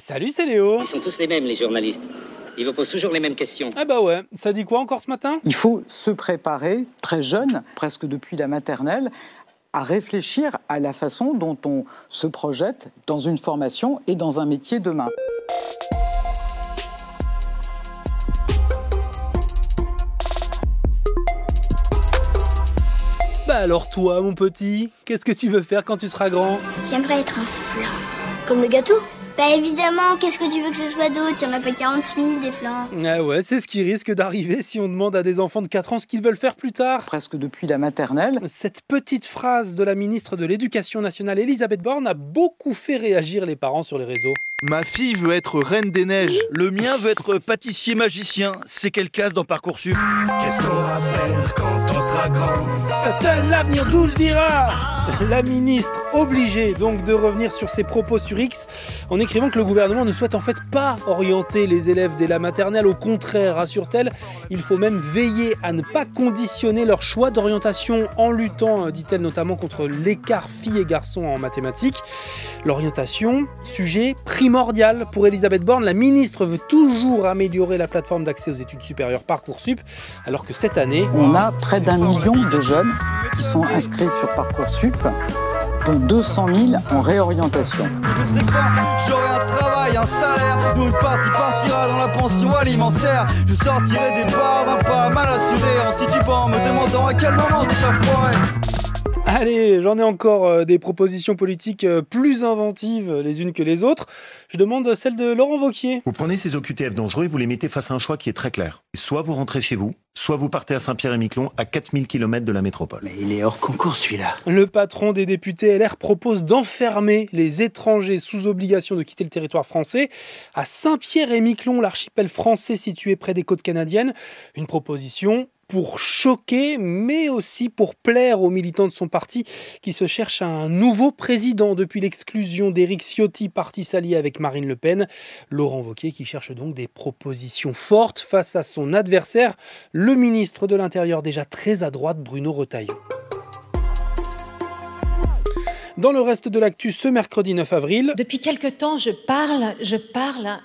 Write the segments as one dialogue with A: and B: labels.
A: Salut, c'est Léo.
B: Ils sont tous les mêmes, les journalistes. Ils vous posent toujours les mêmes questions.
A: Ah bah ouais, ça dit quoi encore ce matin?
C: Il faut se préparer, très jeune, presque depuis la maternelle, à réfléchir à la façon dont on se projette dans une formation et dans un métier demain.
A: Bah alors toi, mon petit, qu'est-ce que tu veux faire quand tu seras grand?
D: J'aimerais être un flan. Comme le gâteau? Bah évidemment, qu'est-ce que tu veux que ce soit d'autre? Il n'y en a pas 40 000 des flans.
A: Ah ouais, c'est ce qui risque d'arriver si on demande à des enfants de 4 ans ce qu'ils veulent faire plus tard.
C: Presque depuis la maternelle.
A: Cette petite phrase de la ministre de l'Éducation nationale, Elisabeth Borne, a beaucoup fait réagir les parents sur les réseaux.
E: Ma fille veut être reine des neiges.
F: Le mien veut être pâtissier magicien. C'est quelle case dans Parcoursup?
G: Qu'est-ce qu'on va faire quand on sera grand?
A: Ça seul l'avenir nous le dira. La ministre obligée donc de revenir sur ses propos sur X en écrivant que le gouvernement ne souhaite en fait pas orienter les élèves dès la maternelle. Au contraire, assure-t-elle, il faut même veiller à ne pas conditionner leur choix d'orientation en luttant, dit-elle, notamment contre l'écart filles et garçons en mathématiques. L'orientation, sujet primordial pour Elisabeth Borne. La ministre veut toujours améliorer la plateforme d'accès aux études supérieures Parcoursup, alors que cette année...
C: On a près d'1 million de jeunes qui sont inscrits sur Parcoursup, dont 200 000 en réorientation.
F: Je serai grand, j'aurai un travail, un salaire, dont une partie partira dans la pension alimentaire. Je sortirai des bars d'un pas mal assuré, en titubant, me demandant à quel moment tout ça foirait.
A: Allez, j'en ai encore des propositions politiques plus inventives les unes que les autres. Je demande celle de Laurent Wauquiez.
H: Vous prenez ces OQTF dangereux et vous les mettez face à un choix qui est très clair. Soit vous rentrez chez vous, soit vous partez à Saint-Pierre-et-Miquelon, à 4000 km de la métropole.
E: Mais il est hors concours celui-là.
A: Le patron des députés LR propose d'enfermer les étrangers sous obligation de quitter le territoire français à Saint-Pierre-et-Miquelon, l'archipel français situé près des côtes canadiennes. Une proposition pour choquer, mais aussi pour plaire aux militants de son parti qui se cherchent un nouveau président depuis l'exclusion d'Éric Ciotti, parti s'allier avec Marine Le Pen. Laurent Wauquiez qui cherche donc des propositions fortes face à son adversaire, le ministre de l'Intérieur déjà très à droite, Bruno Retailleau. Dans le reste de l'actu, ce mercredi 9 avril...
I: Depuis quelque temps, je parle,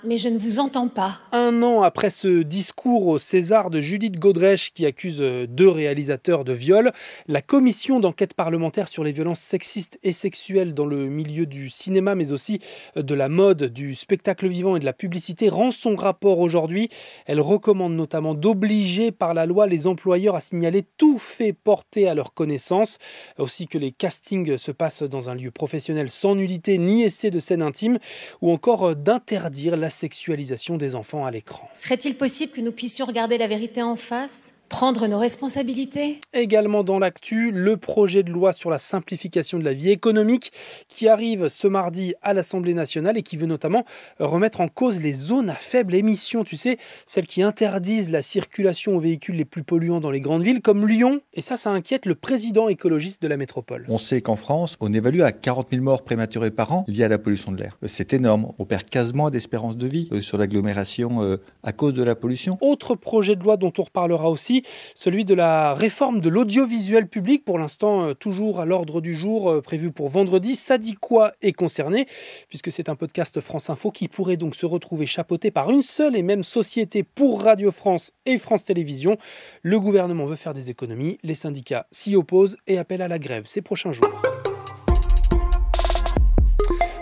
I: mais je ne vous entends pas.
A: Un an après ce discours au César de Judith Godrèche qui accuse 2 réalisateurs de viol, la commission d'enquête parlementaire sur les violences sexistes et sexuelles dans le milieu du cinéma, mais aussi de la mode, du spectacle vivant et de la publicité, rend son rapport aujourd'hui. Elle recommande notamment d'obliger par la loi les employeurs à signaler tout fait porté à leur connaissance, aussi que les castings se passent dans un lieu professionnel sans nudité ni essai de scène intime, ou encore d'interdire la sexualisation des enfants à l'écran.
I: Serait-il possible que nous puissions regarder la vérité en face ? Prendre nos responsabilités?
A: Également dans l'actu, le projet de loi sur la simplification de la vie économique qui arrive ce mardi à l'Assemblée nationale et qui veut notamment remettre en cause les zones à faible émission, tu sais, celles qui interdisent la circulation aux véhicules les plus polluants dans les grandes villes comme Lyon. Et ça inquiète le président écologiste de la métropole.
J: On sait qu'en France, on évalue à 40 000 morts prématurées par an liées à la pollution de l'air. C'est énorme. On perd quasiment d'espérance de vie sur l'agglomération à cause de la pollution.
A: Autre projet de loi dont on reparlera aussi, celui de la réforme de l'audiovisuel public, pour l'instant toujours à l'ordre du jour, prévu pour vendredi. Ça dit quoi est concerné, puisque c'est un podcast France Info qui pourrait donc se retrouver chapeauté par une seule et même société pour Radio France et France Télévisions. Le gouvernement veut faire des économies, les syndicats s'y opposent et appellent à la grève ces prochains jours.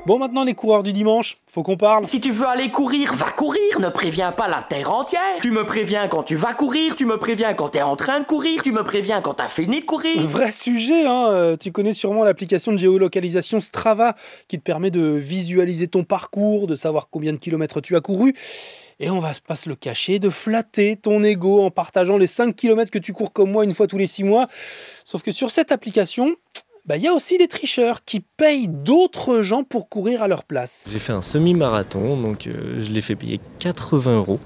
A: Bon, maintenant les coureurs du dimanche, faut qu'on parle.
K: Si tu veux aller courir, va courir, ne préviens pas la terre entière. Tu me préviens quand tu vas courir, tu me préviens quand t'es en train de courir, tu me préviens quand t'as fini de courir.
A: Vrai sujet, hein. Tu connais sûrement l'application de géolocalisation Strava qui te permet de visualiser ton parcours, de savoir combien de kilomètres tu as couru. Et on va pas se le cacher, de flatter ton ego en partageant les 5 kilomètres que tu cours comme moi une fois tous les 6 mois. Sauf que sur cette application... y a aussi des tricheurs qui payent d'autres gens pour courir à leur place.
L: J'ai fait un semi-marathon, donc je l'ai fait payer 80 €.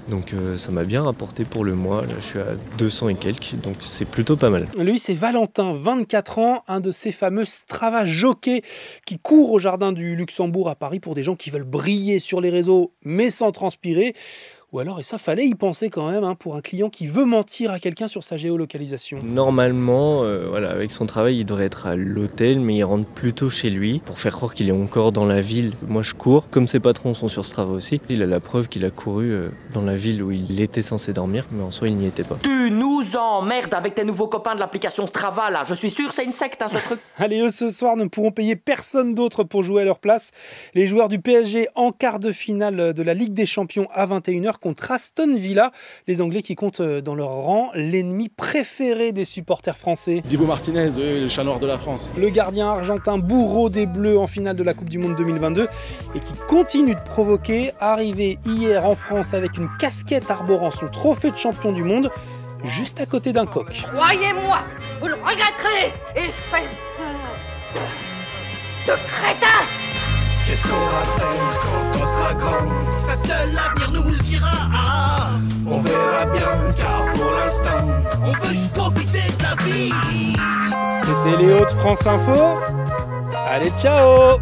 L: Donc ça m'a bien rapporté pour le mois. Là, je suis à 200 et quelques, donc c'est plutôt pas mal.
A: Lui, c'est Valentin, 24 ans, un de ces fameux Strava jockeys qui court au jardin du Luxembourg à Paris pour des gens qui veulent briller sur les réseaux mais sans transpirer. Ou alors, et ça fallait y penser quand même, pour un client qui veut mentir à quelqu'un sur sa géolocalisation.
L: Normalement, avec son travail, il devrait être à l'hôtel, mais il rentre plutôt chez lui pour faire croire qu'il est encore dans la ville. Moi, je cours. Comme ses patrons sont sur Strava aussi, il a la preuve qu'il a couru dans la ville où il était censé dormir, mais en soi, il n'y était pas.
K: Tu nous emmerdes avec tes nouveaux copains de l'application Strava, là. Je suis sûr, c'est une secte, ce truc.
A: Allez, eux, ce soir, ne pourront payer personne d'autre pour jouer à leur place. Les joueurs du PSG en quart de finale de la Ligue des Champions à 21h contre Aston Villa. Les Anglais qui comptent dans leur rang l'ennemi préféré des supporters français.
M: Dibu Martinez, le chat noir de la France.
A: Le gardien argentin bourreau des Bleus en finale de la Coupe du Monde 2022 et qui continue de provoquer. Arrivé hier en France avec une casquette arborant son trophée de champion du monde, juste à côté d'un coq.
N: Croyez-moi, vous le regretterez, espèce de crétin!
G: Qu'est-ce qu'on va faire quand on sera grand? Ça seul l'avenir nous le dira. On verra bien, car pour l'instant, on veut juste profiter de la vie.
A: C'était Léo de France Info. Allez, ciao!